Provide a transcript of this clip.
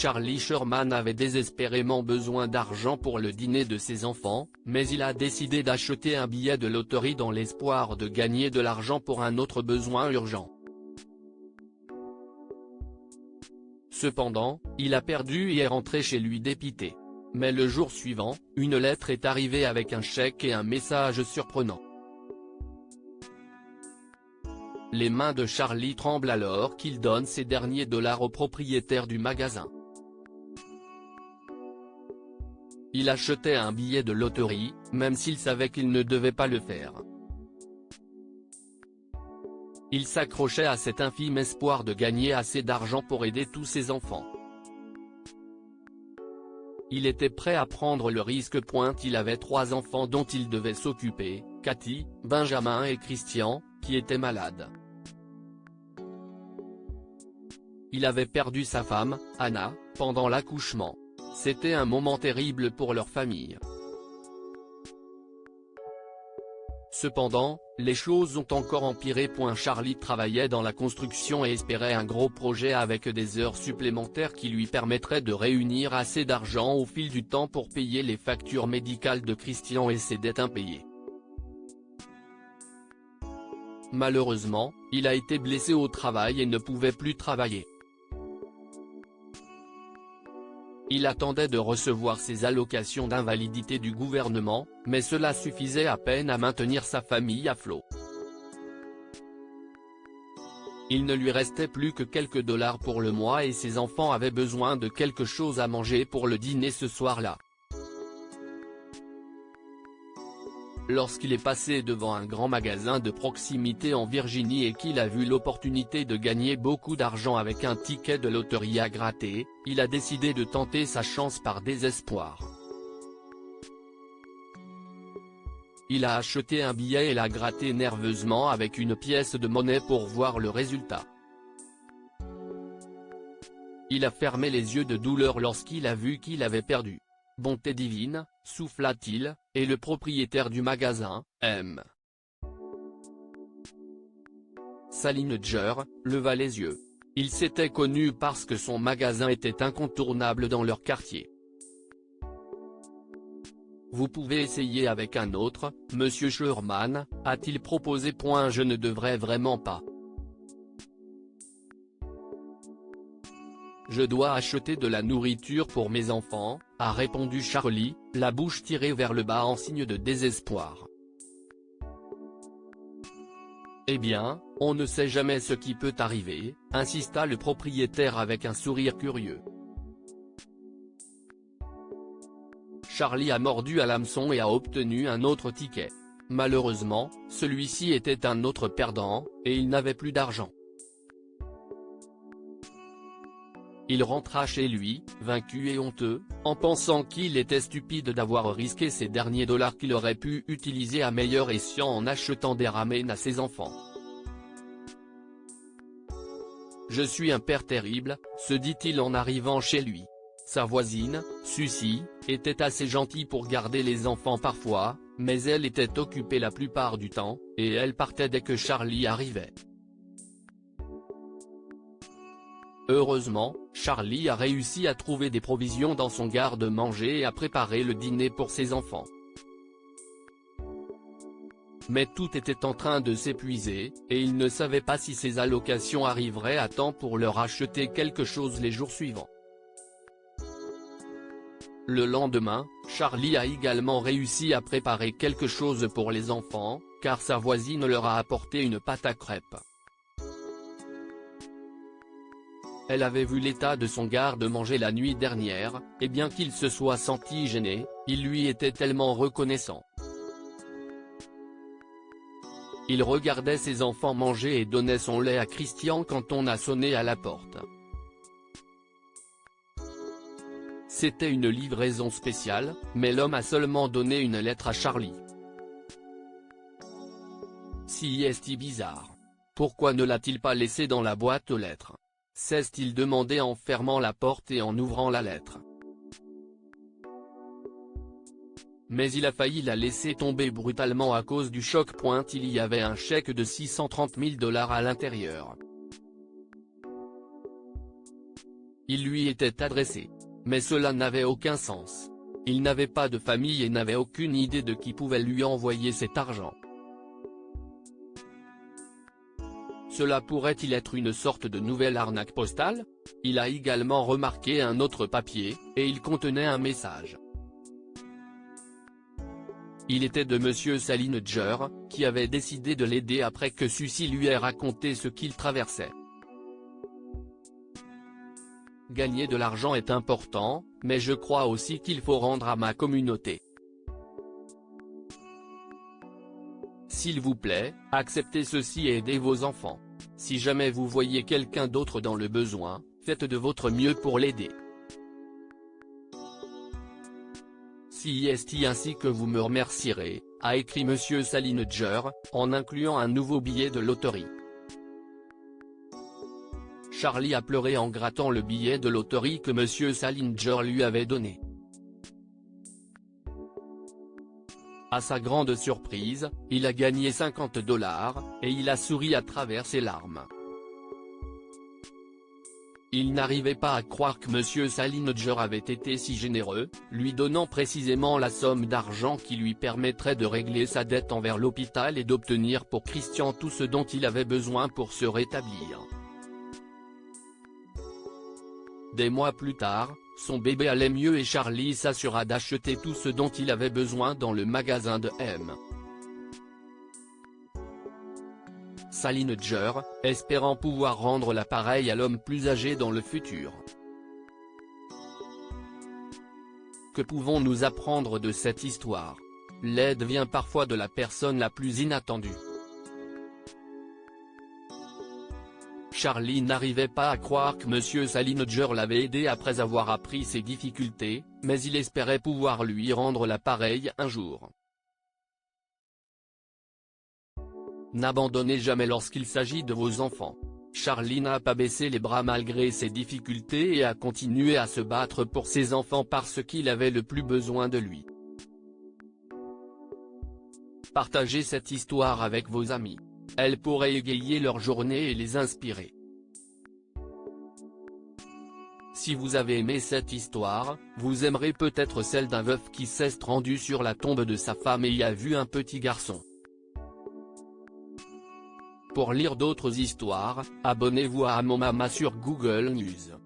Charlie Sherman avait désespérément besoin d'argent pour le dîner de ses enfants, mais il a décidé d'acheter un billet de loterie dans l'espoir de gagner de l'argent pour un autre besoin urgent. Cependant, il a perdu et est rentré chez lui dépité. Mais le jour suivant, une lettre est arrivée avec un chèque et un message surprenant. Les mains de Charlie tremblent alors qu'il donne ces derniers dollars au propriétaire du magasin. Il achetait un billet de loterie, même s'il savait qu'il ne devait pas le faire. Il s'accrochait à cet infime espoir de gagner assez d'argent pour aider tous ses enfants. Il était prêt à prendre le risque. Il avait 3 enfants dont il devait s'occuper, Cathy, Benjamin et Christian, qui étaient malades. Il avait perdu sa femme, Anna, pendant l'accouchement. C'était un moment terrible pour leur famille. Cependant, les choses ont encore empiré. Charlie travaillait dans la construction et espérait un gros projet avec des heures supplémentaires qui lui permettraient de réunir assez d'argent au fil du temps pour payer les factures médicales de Christian et ses dettes impayées. Malheureusement, il a été blessé au travail et ne pouvait plus travailler. Il attendait de recevoir ses allocations d'invalidité du gouvernement, mais cela suffisait à peine à maintenir sa famille à flot. Il ne lui restait plus que quelques dollars pour le mois et ses enfants avaient besoin de quelque chose à manger pour le dîner ce soir-là. Lorsqu'il est passé devant un grand magasin de proximité en Virginie et qu'il a vu l'opportunité de gagner beaucoup d'argent avec un ticket de loterie à gratter, il a décidé de tenter sa chance par désespoir. Il a acheté un billet et l'a gratté nerveusement avec une pièce de monnaie pour voir le résultat. Il a fermé les yeux de douleur lorsqu'il a vu qu'il avait perdu. « Bonté divine », souffla-t-il, et le propriétaire du magasin, M. Salinger, leva les yeux. Il s'était connu parce que son magasin était incontournable dans leur quartier. « Vous pouvez essayer avec un autre, monsieur Sherman, a-t-il proposé. Je ne devrais vraiment pas. Je dois acheter de la nourriture pour mes enfants, a répondu Charlie, la bouche tirée vers le bas en signe de désespoir. Eh bien, on ne sait jamais ce qui peut arriver, insista le propriétaire avec un sourire curieux. Charlie a mordu à l'hameçon et a obtenu un autre ticket. Malheureusement, celui-ci était un autre perdant, et il n'avait plus d'argent. Il rentra chez lui, vaincu et honteux, en pensant qu'il était stupide d'avoir risqué ces derniers dollars qu'il aurait pu utiliser à meilleur escient en achetant des ramen à ses enfants. « Je suis un père terrible », se dit-il en arrivant chez lui. Sa voisine, Susie, était assez gentille pour garder les enfants parfois, mais elle était occupée la plupart du temps, et elle partait dès que Charlie arrivait. Heureusement, Charlie a réussi à trouver des provisions dans son garde-manger et à préparer le dîner pour ses enfants. Mais tout était en train de s'épuiser, et il ne savait pas si ses allocations arriveraient à temps pour leur acheter quelque chose les jours suivants. Le lendemain, Charlie a également réussi à préparer quelque chose pour les enfants, car sa voisine leur a apporté une pâte à crêpes. Elle avait vu l'état de son garde-manger la nuit dernière, et bien qu'il se soit senti gêné, il lui était tellement reconnaissant. Il regardait ses enfants manger et donnait son lait à Christian quand on a sonné à la porte. C'était une livraison spéciale, mais l'homme a seulement donné une lettre à Charlie. Si est-il bizarre. Pourquoi ne l'a-t-il pas laissé dans la boîte aux lettres? S'est-il demandé en fermant la porte et en ouvrant la lettre. Mais il a failli la laisser tomber brutalement à cause du choc. Il y avait un chèque de 630 000 $ à l'intérieur. Il lui était adressé. Mais cela n'avait aucun sens. Il n'avait pas de famille et n'avait aucune idée de qui pouvait lui envoyer cet argent. Cela pourrait-il être une sorte de nouvelle arnaque postale? Il a également remarqué un autre papier, et il contenait un message. Il était de Monsieur Salinger, qui avait décidé de l'aider après que celui-ci lui ait raconté ce qu'il traversait. Gagner de l'argent est important, mais je crois aussi qu'il faut rendre à ma communauté. S'il vous plaît, acceptez ceci et aidez vos enfants. Si jamais vous voyez quelqu'un d'autre dans le besoin, faites de votre mieux pour l'aider. Si est ainsi que vous me remercierez, a écrit Monsieur Salinger, en incluant un nouveau billet de loterie. Charlie a pleuré en grattant le billet de loterie que Monsieur Salinger lui avait donné. À sa grande surprise, il a gagné $50, et il a souri à travers ses larmes. Il n'arrivait pas à croire que Monsieur Salinger avait été si généreux, lui donnant précisément la somme d'argent qui lui permettrait de régler sa dette envers l'hôpital et d'obtenir pour Christian tout ce dont il avait besoin pour se rétablir. Des mois plus tard, son bébé allait mieux et Charlie s'assura d'acheter tout ce dont il avait besoin dans le magasin de M. Salinger, espérant pouvoir rendre l'appareil à l'homme plus âgé dans le futur. Que pouvons-nous apprendre de cette histoire? L'aide vient parfois de la personne la plus inattendue. Charlie n'arrivait pas à croire que Monsieur Salinger l'avait aidé après avoir appris ses difficultés, mais il espérait pouvoir lui rendre l'appareil un jour. N'abandonnez jamais lorsqu'il s'agit de vos enfants. Charlie n'a pas baissé les bras malgré ses difficultés et a continué à se battre pour ses enfants parce qu'il avait le plus besoin de lui. Partagez cette histoire avec vos amis. Elle pourrait égayer leur journée et les inspirer. Si vous avez aimé cette histoire, vous aimerez peut-être celle d'un veuf qui s'est rendu sur la tombe de sa femme et y a vu un petit garçon. Pour lire d'autres histoires, abonnez-vous à Mon Mama sur Google News.